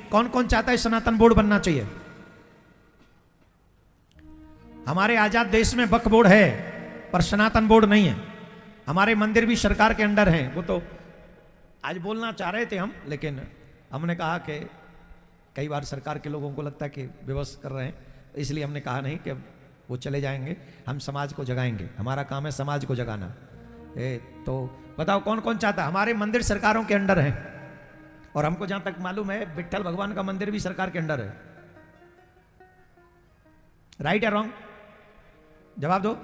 कौन कौन चाहता है सनातन बोर्ड बनना चाहिए? हमारे आजाद देश में वक्फ बोर्ड है पर सनातन बोर्ड नहीं है। हमारे मंदिर भी सरकार के अंडर हैं। वो तो आज बोलना चाह रहे थे हम, लेकिन हमने कहा कि कई बार सरकार के लोगों को लगता है कि व्यवस्था कर रहे हैं, इसलिए हमने कहा नहीं कि वो चले जाएंगे। हम समाज को जगाएंगे, हमारा काम है समाज को जगाना। तो बताओ कौन कौन चाहता है? हमारे मंदिर सरकारों के अंडर है, और हमको जहां तक मालूम है विट्ठल भगवान का मंदिर भी सरकार के अंडर है। राइट या रॉन्ग? जवाब दो।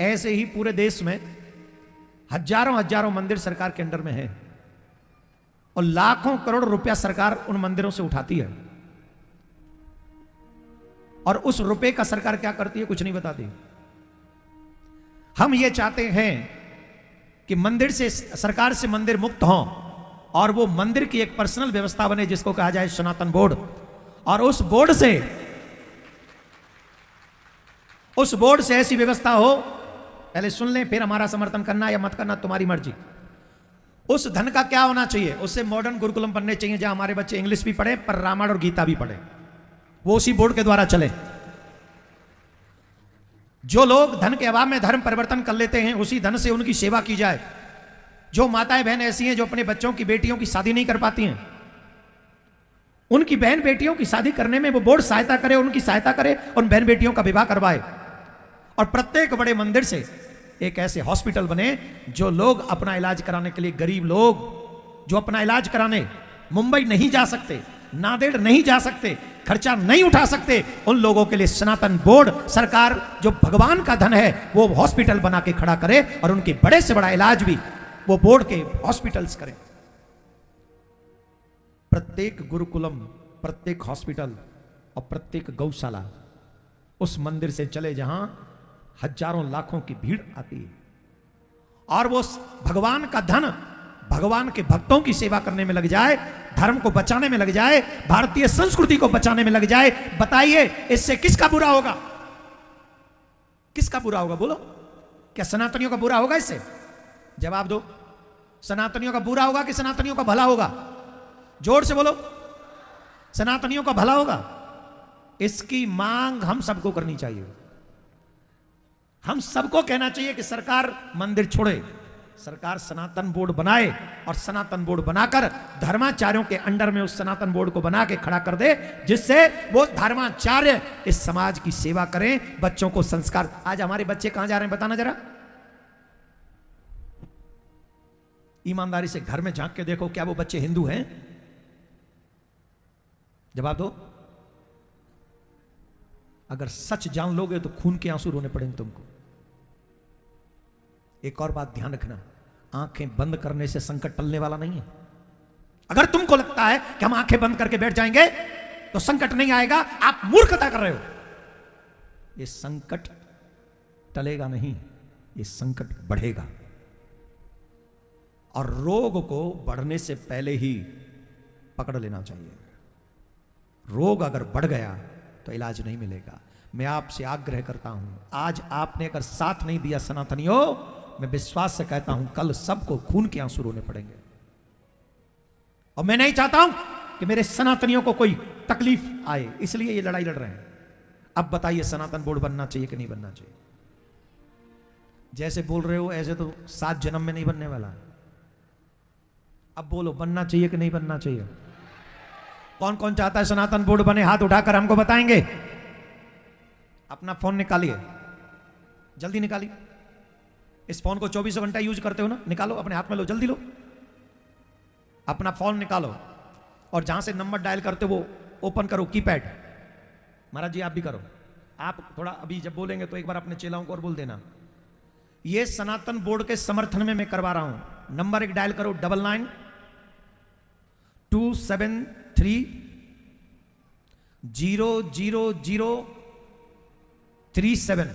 ऐसे ही पूरे देश में हजारों हजारों मंदिर सरकार के अंडर में है, और लाखों करोड़ रुपया सरकार उन मंदिरों से उठाती है, और उस रुपए का सरकार क्या करती है? कुछ नहीं बताती। हम ये चाहते हैं कि मंदिर से, सरकार से मंदिर मुक्त हों, और वो मंदिर की एक पर्सनल व्यवस्था बने जिसको कहा जाए सनातन बोर्ड। और उस बोर्ड से ऐसी व्यवस्था हो, पहले सुन लें फिर हमारा समर्थन करना या मत करना तुम्हारी मर्जी। उस धन का क्या होना चाहिए? उससे मॉडर्न गुरुकुलम बनने चाहिए जहां हमारे बच्चे इंग्लिश भी पढ़े पर रामायण और गीता भी पढ़े। वो उसी बोर्ड के द्वारा चले। जो लोग धन के अभाव में धर्म परिवर्तन कर लेते हैं, उसी धन से उनकी सेवा की जाए। जो माताएं बहन ऐसी हैं जो अपने बच्चों की बेटियों की शादी नहीं कर पाती हैं, उनकी बहन बेटियों की शादी करने में वो बोर्ड सहायता करे, उनकी सहायता करे, उन बहन बेटियों का विवाह करवाए। और प्रत्येक बड़े मंदिर से एक ऐसे हॉस्पिटल बने जो लोग अपना इलाज कराने के लिए, गरीब लोग जो अपना इलाज कराने मुंबई नहीं जा सकते, नांदेड़ नहीं जा सकते, खर्चा नहीं उठा सकते, उन लोगों के लिए सनातन बोर्ड सरकार जो भगवान का धन है वो हॉस्पिटल बना के खड़ा करे, और उनके बड़े से बड़ा इलाज भी वो बोर्ड के हॉस्पिटल्स करें। प्रत्येक गुरुकुलम, प्रत्येक हॉस्पिटल और प्रत्येक गौशाला उस मंदिर से चले जहां हजारों लाखों की भीड़ आती है, और वो भगवान का धन भगवान के भक्तों की सेवा करने में लग जाए, धर्म को बचाने में लग जाए, भारतीय संस्कृति को बचाने में लग जाए। बताइए इससे किसका बुरा होगा? किसका बुरा होगा? बोलो। क्या सनातनियों का बुरा होगा इससे? जवाब दो। सनातनियों का बुरा होगा कि सनातनियों का भला होगा? जोर से बोलो। सनातनियों का भला होगा। इसकी मांग हम सबको करनी चाहिए। हम सबको कहना चाहिए कि सरकार मंदिर छोड़े, सरकार सनातन बोर्ड बनाए, और सनातन बोर्ड बनाकर धर्माचार्यों के अंडर में उस सनातन बोर्ड को बना के खड़ा कर दे, जिससे वो धर्माचार्य इस समाज की सेवा करें, बच्चों को संस्कार। आज हमारे बच्चे कहां जा रहे हैं बताना जरा? ईमानदारी से घर में झांक के देखो, क्या वो बच्चे हिंदू हैं? जवाब दो। अगर सच जान लोगे तो खून के आंसू रोने पड़ेंगे तुमको। एक और बात ध्यान रखना, आंखें बंद करने से संकट टलने वाला नहीं है। अगर तुमको लगता है कि हम आंखें बंद करके बैठ जाएंगे तो संकट नहीं आएगा, आप मूर्खता कर रहे हो। ये संकट टलेगा नहीं, ये संकट बढ़ेगा, और रोग को बढ़ने से पहले ही पकड़ लेना चाहिए। रोग अगर बढ़ गया तो इलाज नहीं मिलेगा। मैं आपसे आग्रह करता हूं, आज आपने अगर साथ नहीं दिया सनातनियों, मैं विश्वास से कहता हूं कल सबको खून के आंसू रोने पड़ेंगे। और मैं नहीं चाहता हूं कि मेरे सनातनियों को कोई तकलीफ आए, इसलिए ये लड़ाई लड़ रहे हैं। अब बताइए सनातन बोर्ड बनना चाहिए कि नहीं बनना चाहिए? जैसे बोल रहे हो ऐसे तो 7 जन्म में नहीं बनने वाला। अब बोलो बनना चाहिए कि नहीं बनना चाहिए? कौन कौन चाहता है सनातन बोर्ड बने? हाथ उठाकर हमको बताएंगे। अपना फोन निकालिए, जल्दी निकालिए। इस फोन को 24 घंटा यूज करते हो ना, निकालो, अपने हाथ में लो, जल्दी लो। अपना फोन निकालो और जहां से नंबर डायल करते हो वो ओपन करो, कीपैड। महाराज जी आप भी करो। आप थोड़ा अभी जब बोलेंगे तो एक बार अपने चेलाओं को और बोल देना। ये सनातन बोर्ड के समर्थन में मैं करवा रहा हूं। नंबर एक डायल करो 9929730037।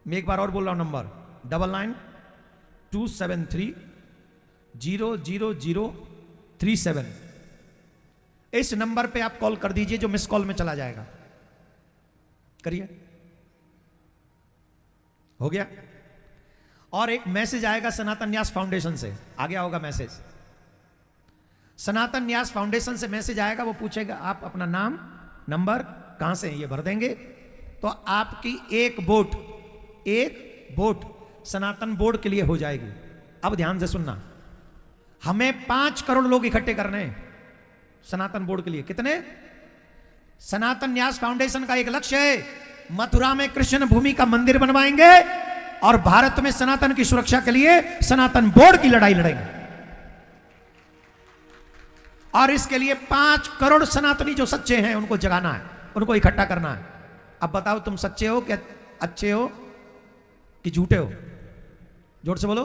मैं एक बार और बोल रहा हूं नंबर 9927300037। इस नंबर पे आप कॉल कर दीजिए जो मिस कॉल में चला जाएगा। करिए, हो गया। और एक मैसेज आएगा सनातन न्यास फाउंडेशन से, आ गया होगा मैसेज। सनातन न्यास फाउंडेशन से मैसेज आएगा, वो पूछेगा आप अपना नाम नंबर कहां से हैं, ये भर देंगे तो आपकी एक वोट सनातन बोर्ड के लिए हो जाएगी। अब ध्यान से सुनना, हमें 5 करोड़ लोग इकट्ठे करने हैं सनातन बोर्ड के लिए। कितने? सनातन न्यास फाउंडेशन का एक लक्ष्य है, मथुरा में कृष्ण भूमि का मंदिर बनवाएंगे और भारत में सनातन की सुरक्षा के लिए सनातन बोर्ड की लड़ाई लड़ेंगे। और इसके लिए 5 करोड़ सनातनी जो सच्चे हैं उनको जगाना है, उनको इकट्ठा करना है। अब बताओ तुम सच्चे हो कि अच्छे हो कि झूठे हो? जोर से बोलो,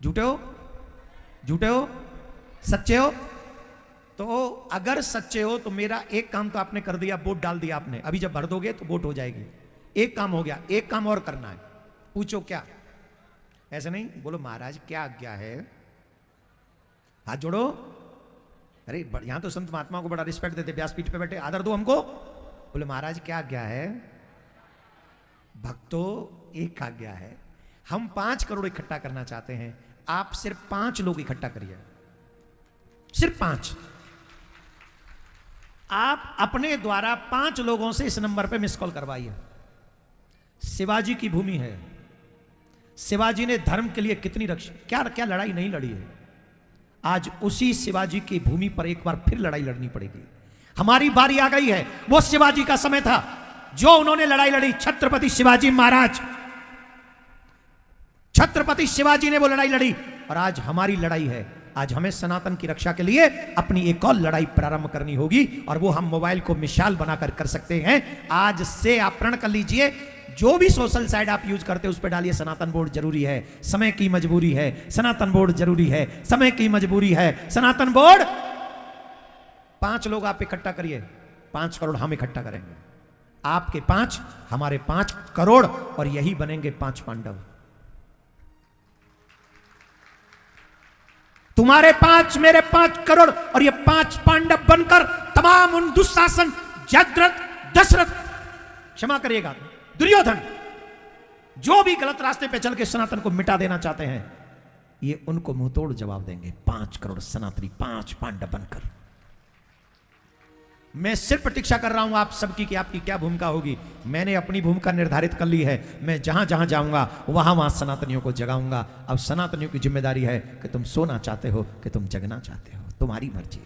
झूठे हो? झूठे हो? सच्चे हो? तो अगर सच्चे हो तो मेरा एक काम तो आपने कर दिया, वोट डाल दिया आपने, अभी जब भर दोगे तो वोट हो जाएगी। एक काम हो गया, एक काम और करना है। पूछो क्या? ऐसे नहीं बोलो महाराज क्या आज्ञा है, हाथ जोड़ो। अरे यहां तो संत महात्मा को बड़ा रिस्पेक्ट देते, व्यासपीठ पे बैठे, आदर दो हमको। बोले महाराज क्या आज्ञा है? भक्तों एक आज्ञा है, हम 5 करोड़ इकट्ठा करना चाहते हैं, आप सिर्फ 5 लोग इकट्ठा करिए, सिर्फ 5। आप अपने द्वारा 5 लोगों से इस नंबर पे मिस कॉल करवाइए। शिवाजी की भूमि है, शिवाजी ने धर्म के लिए कितनी रक्षा, क्या क्या लड़ाई नहीं लड़ी है। आज उसी शिवाजी की भूमि पर एक बार फिर लड़ाई लड़नी पड़ेगी। हमारी बारी आ गई है, वो शिवाजी का समय था जो उन्होंने लड़ाई लड़ी। छत्रपति शिवाजी महाराज, छत्रपति शिवाजी ने वो लड़ाई लड़ी और आज हमारी लड़ाई है। आज हमें सनातन की रक्षा के लिए अपनी एक और लड़ाई प्रारंभ करनी होगी और वो हम मोबाइल को मिसाल बनाकर कर सकते हैं। आज से आप प्रण कर लीजिए, जो भी सोशल साइट आप यूज करते हैं उस पर डालिए सनातन बोर्ड जरूरी है, समय की मजबूरी है, सनातन बोर्ड जरूरी है, समय की मजबूरी है, सनातन बोर्ड। 5 लोग आप इकट्ठा करिए, 5 करोड़ हम इकट्ठा करेंगे। आपके 5, हमारे 5 करोड़ और यही बनेंगे 5 पांडव। तुम्हारे 5, मेरे 5 करोड़ और ये 5 पांडव बनकर तमाम उन दुशासन, जयद्रथ, दशरथ, क्षमा करिएगा दुर्योधन, जो भी गलत रास्ते पे चल के सनातन को मिटा देना चाहते हैं, ये उनको मुंहतोड़ जवाब देंगे। 5 करोड़ सनातनी, 5 पांडव बनकर। मैं सिर्फ प्रतीक्षा कर रहा हूं आप सबकी कि आपकी क्या भूमिका होगी। मैंने अपनी भूमिका निर्धारित कर ली है, मैं जहां जहां जाऊंगा वहां वहां सनातनियों को जगाऊंगा। अब सनातनियों की जिम्मेदारी है कि तुम सोना चाहते हो कि तुम जगना चाहते हो, तुम्हारी मर्जी।